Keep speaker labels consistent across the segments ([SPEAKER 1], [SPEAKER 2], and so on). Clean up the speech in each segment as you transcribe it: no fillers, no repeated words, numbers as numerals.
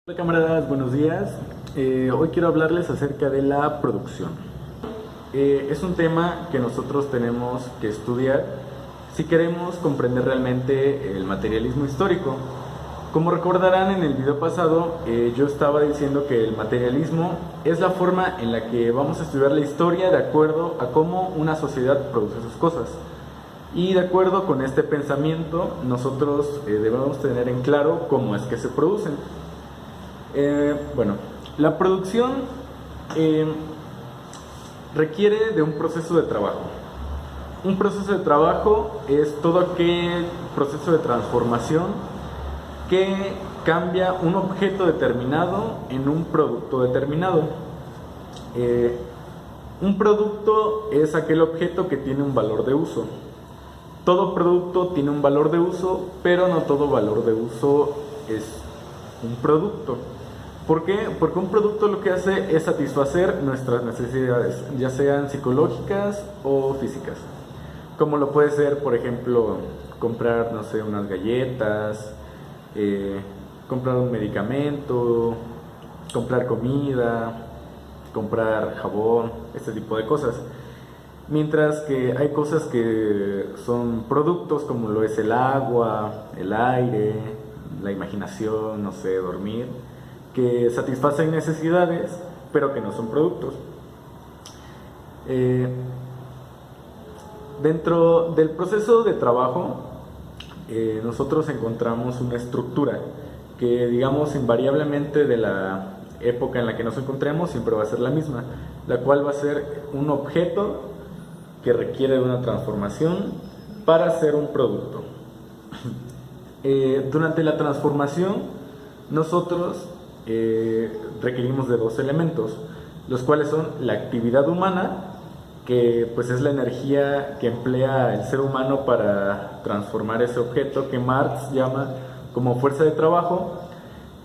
[SPEAKER 1] Hola camaradas, buenos días. Hoy quiero hablarles acerca de la producción. Es un tema que nosotros tenemos que estudiar si queremos comprender realmente el materialismo histórico. Como recordarán en el video pasado, yo estaba diciendo que el materialismo es la forma en la que vamos a estudiar la historia de acuerdo a cómo una sociedad produce sus cosas. Y de acuerdo con este pensamiento, nosotros debemos tener en claro cómo es que se producen. La producción requiere de un proceso de trabajo. Un proceso de trabajo es todo aquel proceso de transformación que cambia un objeto determinado en un producto determinado. Un producto es aquel objeto que tiene un valor de uso. Todo producto tiene un valor de uso, pero no todo valor de uso es un producto. ¿Por qué? Porque un producto lo que hace es satisfacer nuestras necesidades, ya sean psicológicas o físicas. Como lo puede ser, por ejemplo, comprar, no sé, unas galletas, comprar un medicamento, comprar comida, comprar jabón, este tipo de cosas. Mientras que hay cosas que son productos como lo es el agua, el aire, la imaginación, no sé, dormir, que satisfacen necesidades, pero que no son productos. Dentro del proceso de trabajo, nosotros encontramos una estructura que, digamos, invariablemente de la época en la que nos encontremos siempre va a ser la misma, la cual va a ser un objeto que requiere de una transformación para ser un producto. Durante la transformación, nosotros requerimos de dos elementos, los cuales son la actividad humana, que pues es la energía que emplea el ser humano para transformar ese objeto, que Marx llama como fuerza de trabajo,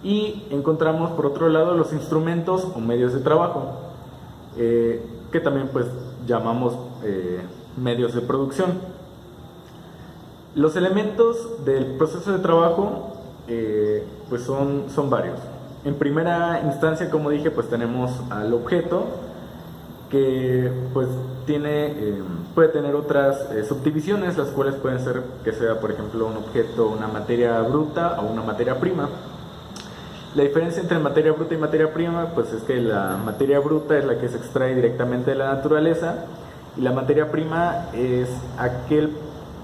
[SPEAKER 1] y encontramos por otro lado los instrumentos o medios de trabajo, que también pues llamamos medios de producción. Los elementos del proceso de trabajo pues son varios. En primera instancia, como dije, pues tenemos al objeto, que pues puede tener otras subdivisiones, las cuales pueden ser que sea, por ejemplo, un objeto, una materia bruta o una materia prima. La diferencia entre materia bruta y materia prima pues es que la materia bruta es la que se extrae directamente de la naturaleza, y la materia prima es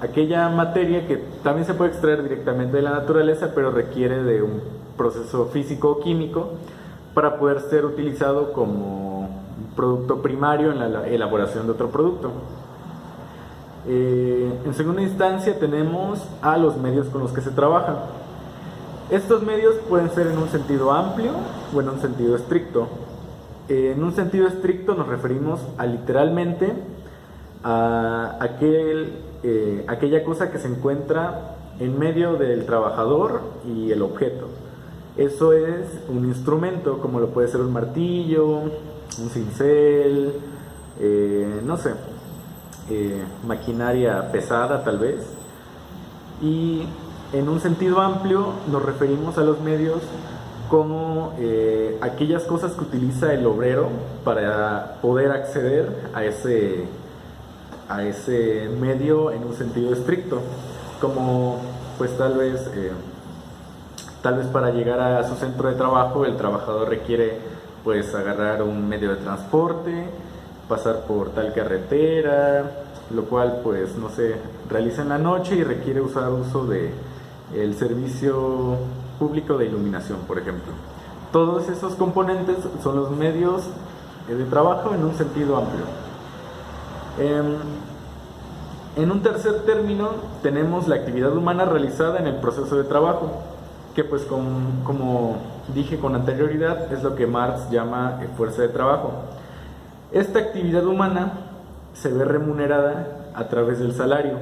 [SPEAKER 1] aquella materia que también se puede extraer directamente de la naturaleza, pero requiere de un proceso físico o químico para poder ser utilizado como producto primario en la elaboración de otro producto. En segunda instancia tenemos a los medios con los que se trabaja. Estos medios pueden ser en un sentido amplio o en un sentido estricto. En un sentido estricto nos referimos a literalmente a aquella cosa que se encuentra en medio del trabajador y el objeto. Eso es un instrumento, como lo puede ser un martillo, un cincel, no sé, maquinaria pesada tal vez. Y en un sentido amplio nos referimos a los medios como aquellas cosas que utiliza el obrero para poder acceder a ese medio en un sentido estricto, como pues tal vez para llegar a su centro de trabajo el trabajador requiere pues agarrar un medio de transporte, pasar por tal carretera, lo cual pues no se realiza en la noche y requiere usar uso de el servicio público de iluminación, por ejemplo. Todos esos componentes son los medios de trabajo en un sentido amplio. En un tercer término tenemos la actividad humana realizada en el proceso de trabajo, que pues como dije con anterioridad es lo que Marx llama fuerza de trabajo. Esta actividad humana se ve remunerada a través del salario,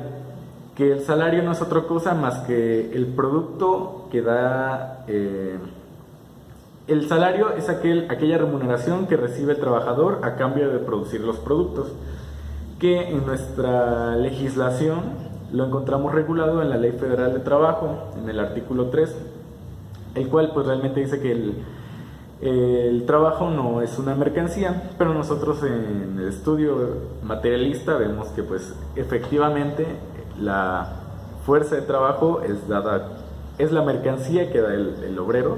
[SPEAKER 1] que el salario no es otra cosa más que el producto que da. El salario es aquella remuneración que recibe el trabajador a cambio de producir los productos, que en nuestra legislación lo encontramos regulado en la Ley Federal de Trabajo, en el artículo 3. el cual pues realmente dice que el trabajo no es una mercancía, pero nosotros en el estudio materialista vemos que pues efectivamente la fuerza de trabajo es la mercancía que da el obrero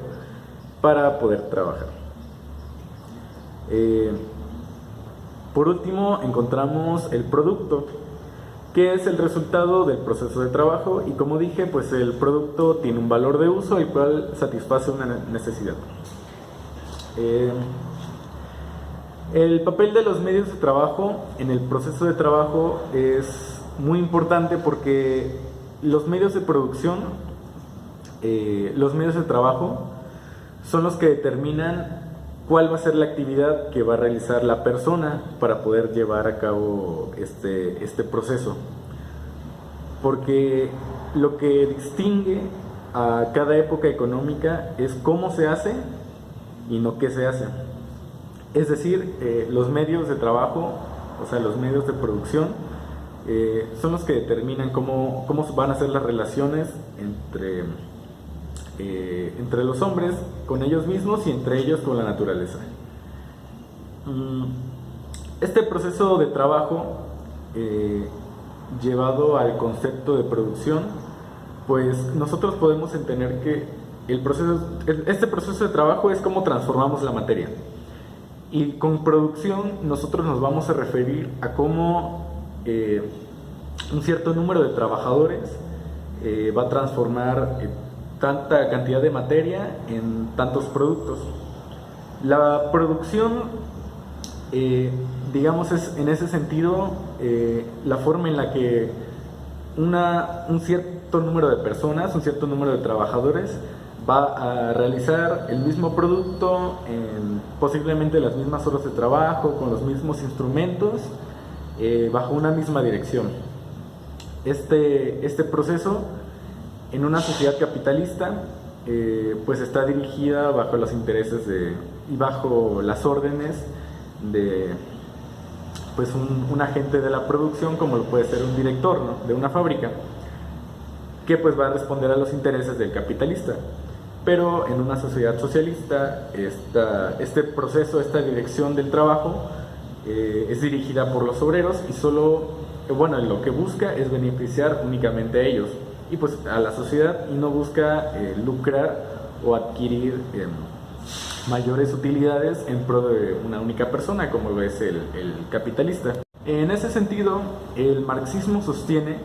[SPEAKER 1] para poder trabajar. Por último encontramos el producto, que es el resultado del proceso de trabajo, y como dije, pues el producto tiene un valor de uso el cual satisface una necesidad. El papel de los medios de trabajo en el proceso de trabajo es muy importante porque los medios de producción, los medios de trabajo son los que determinan cuál va a ser la actividad que va a realizar la persona para poder llevar a cabo este proceso. Porque lo que distingue a cada época económica es cómo se hace y no qué se hace. Es decir, los medios de trabajo, o sea, los medios de producción, son los que determinan cómo van a ser las relaciones entre los hombres con ellos mismos y entre ellos con la naturaleza. Este proceso de trabajo llevado al concepto de producción, pues nosotros podemos entender que este proceso de trabajo es cómo transformamos la materia. Y con producción nosotros nos vamos a referir a cómo un cierto número de trabajadores va a transformar tanta cantidad de materia en tantos productos. La producción, digamos, es en ese sentido la forma en la que un cierto número de personas, un cierto número de trabajadores va a realizar el mismo producto en posiblemente las mismas horas de trabajo, con los mismos instrumentos, bajo una misma dirección. Este proceso en una sociedad capitalista pues está dirigida bajo los intereses y bajo las órdenes de pues un agente de la producción, como lo puede ser un director, ¿no?, de una fábrica, que pues va a responder a los intereses del capitalista. Pero en una sociedad socialista este proceso, esta dirección del trabajo es dirigida por los obreros y lo que busca es beneficiar únicamente a ellos y pues a la sociedad, y no busca lucrar o adquirir mayores utilidades en pro de una única persona, como lo es el capitalista. En ese sentido, el marxismo sostiene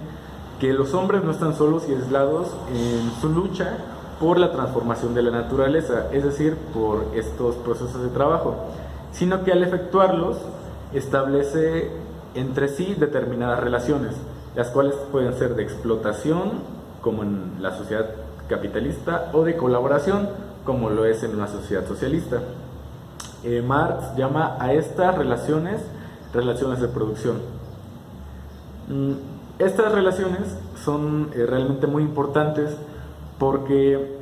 [SPEAKER 1] que los hombres no están solos y aislados en su lucha por la transformación de la naturaleza, es decir, por estos procesos de trabajo, sino que al efectuarlos establece entre sí determinadas relaciones, las cuales pueden ser de explotación, como en la sociedad capitalista, o de colaboración, como lo es en una sociedad socialista. Marx llama a estas relaciones de producción. Estas relaciones son realmente muy importantes porque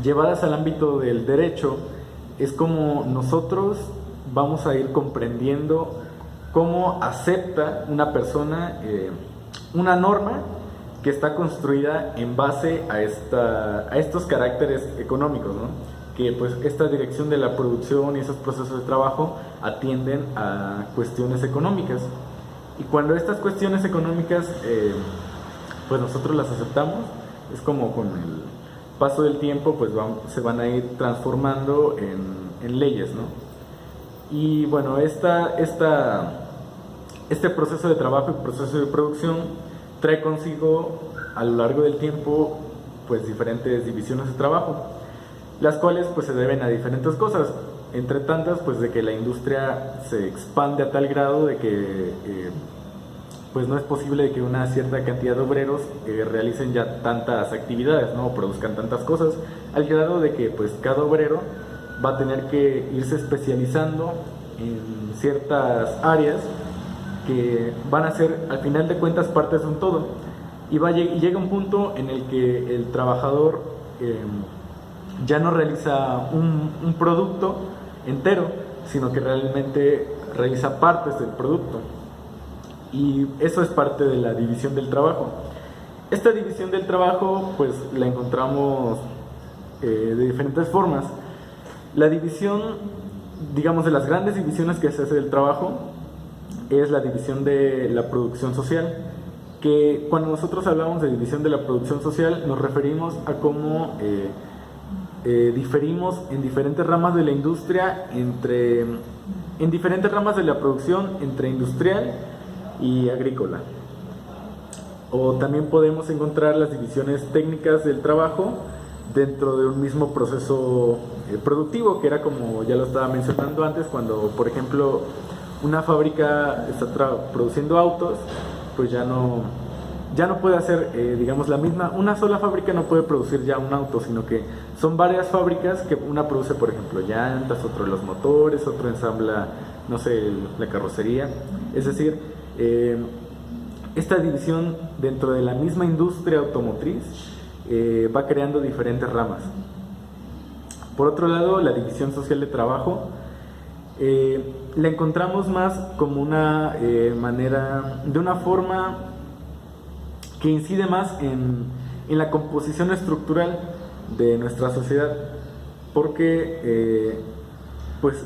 [SPEAKER 1] llevadas al ámbito del derecho es como nosotros vamos a ir comprendiendo cómo acepta una persona una norma que está construida en base a estos caracteres económicos, ¿no?, que pues esta dirección de la producción y esos procesos de trabajo atienden a cuestiones económicas. Y cuando estas cuestiones económicas pues nosotros las aceptamos, es como con el paso del tiempo pues se van a ir transformando en leyes, ¿no? Y bueno, este proceso de trabajo y proceso de producción trae consigo a lo largo del tiempo pues diferentes divisiones de trabajo, las cuales pues se deben a diferentes cosas, entre tantas pues de que la industria se expande a tal grado de que pues no es posible que una cierta cantidad de obreros realicen ya tantas actividades, ¿no?, o produzcan tantas cosas, al grado de que pues cada obrero va a tener que irse especializando en ciertas áreas que van a ser al final de cuentas partes de un todo, y llega un punto en el que el trabajador ya no realiza un producto entero, sino que realmente realiza partes del producto, y eso es parte de la división del trabajo. Esta división del trabajo pues la encontramos de diferentes formas. La división, digamos, de las grandes divisiones que se hace del trabajo es la división de la producción social, que cuando nosotros hablamos de división de la producción social nos referimos a cómo diferimos en diferentes ramas de la industria, en diferentes ramas de la producción entre industrial y agrícola. O también podemos encontrar las divisiones técnicas del trabajo dentro de un mismo proceso productivo, que era como ya lo estaba mencionando antes, cuando por ejemplo una fábrica está produciendo autos, pues ya no puede hacer, digamos, una sola fábrica no puede producir ya un auto, sino que son varias fábricas que una produce, por ejemplo, llantas, otro los motores, otro ensambla, no sé, la carrocería. Es decir, esta división dentro de la misma industria automotriz va creando diferentes ramas. Por otro lado, la división social de trabajo la encontramos más como una manera, de una forma que incide más en la composición estructural de nuestra sociedad, porque pues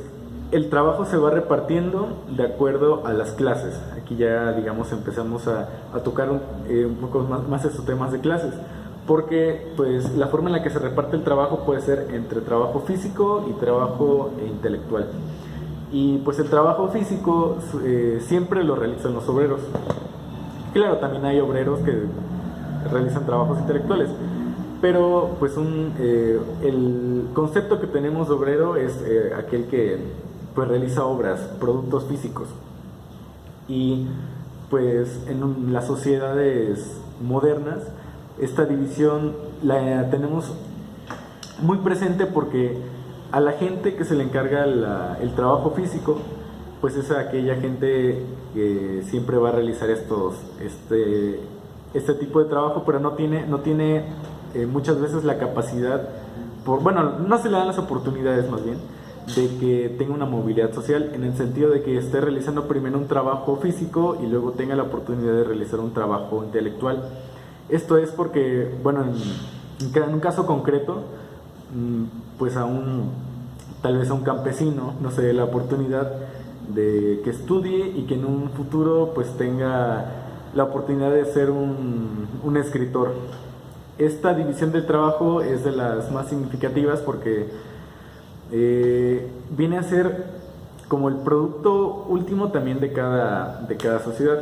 [SPEAKER 1] el trabajo se va repartiendo de acuerdo a las clases. Aquí ya, digamos, empezamos a tocar un poco más estos temas de clases, porque pues la forma en la que se reparte el trabajo puede ser entre trabajo físico y trabajo intelectual. Y pues el trabajo físico siempre lo realizan los obreros. Claro, también hay obreros que realizan trabajos intelectuales, pero pues el concepto que tenemos de obrero es aquel que pues realiza obras, productos físicos. Y pues en las sociedades modernas esta división la tenemos muy presente, porque a la gente que se le encarga el trabajo físico, pues es aquella gente que siempre va a realizar este tipo de trabajo, pero no tiene muchas veces la capacidad, no se le dan las oportunidades más bien, de que tenga una movilidad social, en el sentido de que esté realizando primero un trabajo físico y luego tenga la oportunidad de realizar un trabajo intelectual. Esto es porque, en un caso concreto, pues tal vez a un campesino no se dé la oportunidad de que estudie y que en un futuro pues tenga la oportunidad de ser un escritor. Esta división del trabajo es de las más significativas, porque viene a ser como el producto último también de cada sociedad,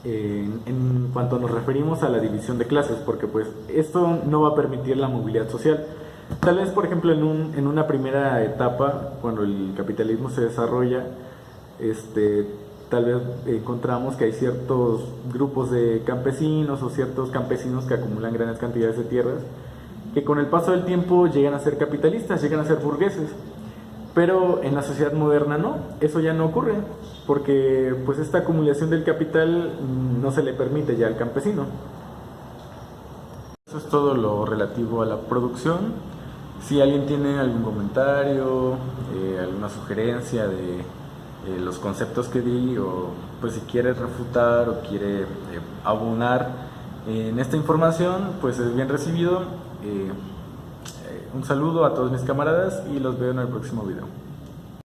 [SPEAKER 1] en cuanto nos referimos a la división de clases, porque pues esto no va a permitir la movilidad social. Tal vez, por ejemplo, en una primera etapa, cuando el capitalismo se desarrolla, tal vez encontramos que hay ciertos grupos de campesinos o ciertos campesinos que acumulan grandes cantidades de tierras, que con el paso del tiempo llegan a ser capitalistas, llegan a ser burgueses. Pero en la sociedad moderna no, eso ya no ocurre, porque pues esta acumulación del capital no se le permite ya al campesino. Eso es todo lo relativo a la producción. Si alguien tiene algún comentario, alguna sugerencia de los conceptos que di, o pues si quiere refutar o quiere abonar en esta información, pues es bien recibido. Un saludo a todos mis camaradas y los veo en el próximo video.